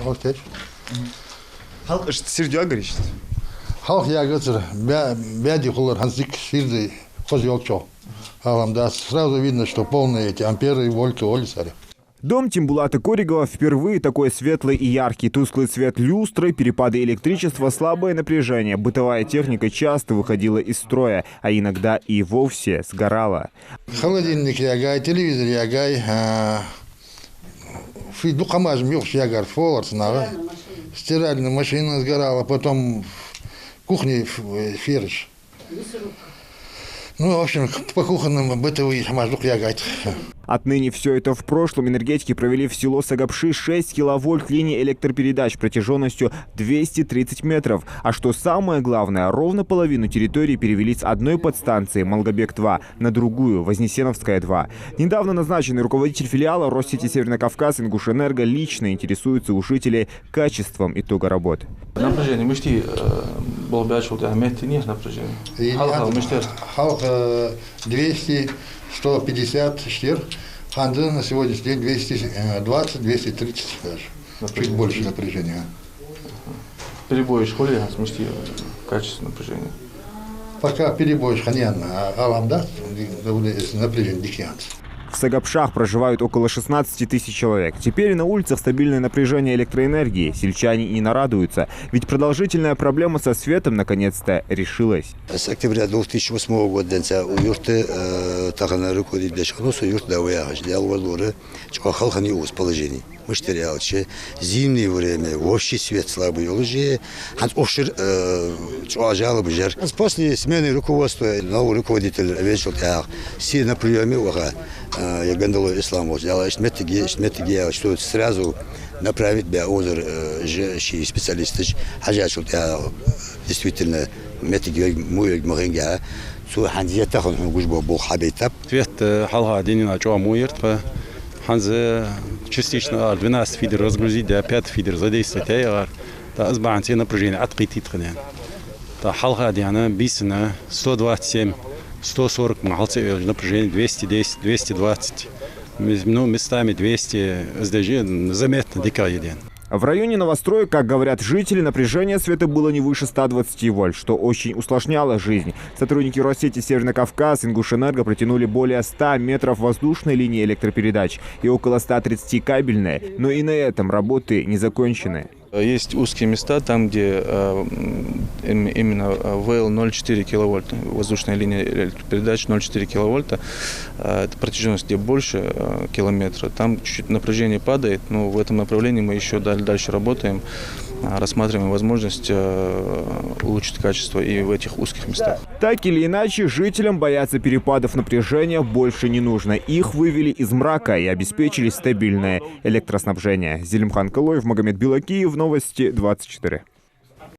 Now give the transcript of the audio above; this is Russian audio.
Okey. Halk sirdiyor işte. Halk ягодцы, бяди хулар, хансик сирды, хозелчо. Да, сразу видно, что полные эти амперы и вольты олисари. Дом Тимбулата Коригова впервые такой светлый и яркий. Тусклый свет люстры, перепады электричества, слабое напряжение. Бытовая техника часто выходила из строя, а иногда и вовсе сгорала. Холодильник ягай, телевизор ягай, духамаж мёрш ягар, фолар снага. Стиральная машина сгорала, потом в кухне ферш. Ну, в общем, по кухонным бытовые маждук ягай. Отныне все это в прошлом. Энергетики провели в село Сагапши 6 киловольт линии электропередач протяженностью 230 метров. А что самое главное, ровно половину территории перевели с одной подстанции Малгобек-2 на другую, Вознесеновская-2. Недавно назначенный руководитель филиала Россети Северный Кавказ Ингушэнерго лично интересуется у жителей качеством итога работы. Напряжение, мечты, было бы нет напряжения. Халк 200, 150 штир, ханды на сегодняшний день 220-230 даже. Чуть больше напряжения. Перебои в школе, смешти качество напряжения. Пока перебои ханян, аламда, напряжение дикианс. В Сагапшах проживают около 16 тысяч человек. Теперь на улицах стабильное напряжение электроэнергии. Сельчане и нарадуются. Ведь продолжительная проблема со светом наконец-то решилась. С октября 2008 года уюрты тахана руководит бешханус уюрт давая ждал валуры чахалхани уз положений. Мы что зимнее время вообще свет слабый уже ханс ошир чуажал бжер. После смены руководства новый руководитель вечер все на приеме уха я гандалу исламу взяла шметиги что сразу направить бя озер же специалисты хажачул действительно метиги мой магенга су ханзиятах он гужбо был хабитап свет халха денина чуа муерт ханзе частично 12 фидер разгрузить, да 5 фидер задействовать, да أصبح عندنا напряжение отقيتит خلينا. تا حلقة دي أنا بيسنا 127, 140 محلصة напряжение 210, 220. Ну местами 200 SDG заметно дикая идея. В районе новостроек, как говорят жители, напряжение света было не выше 120 вольт, что очень усложняло жизнь. Сотрудники Россети Северный Кавказ Ингушэнерго протянули более 100 метров воздушной линии электропередач и около 130 кабельной, но и на этом работы не закончены. Есть узкие места, там, где именно ВЛ 0,4 киловольта, воздушная линия электропередач 0,4 киловольта, это протяженность где больше километра, там чуть-чуть напряжение падает, но в этом направлении мы еще дальше работаем, рассматриваем возможность улучшить качество и в этих узких местах. Так или иначе, жителям бояться перепадов напряжения больше не нужно. Их вывели из мрака и обеспечили стабильное электроснабжение. Зелимхан Калоев, Магомед Билакиев, Новости 24.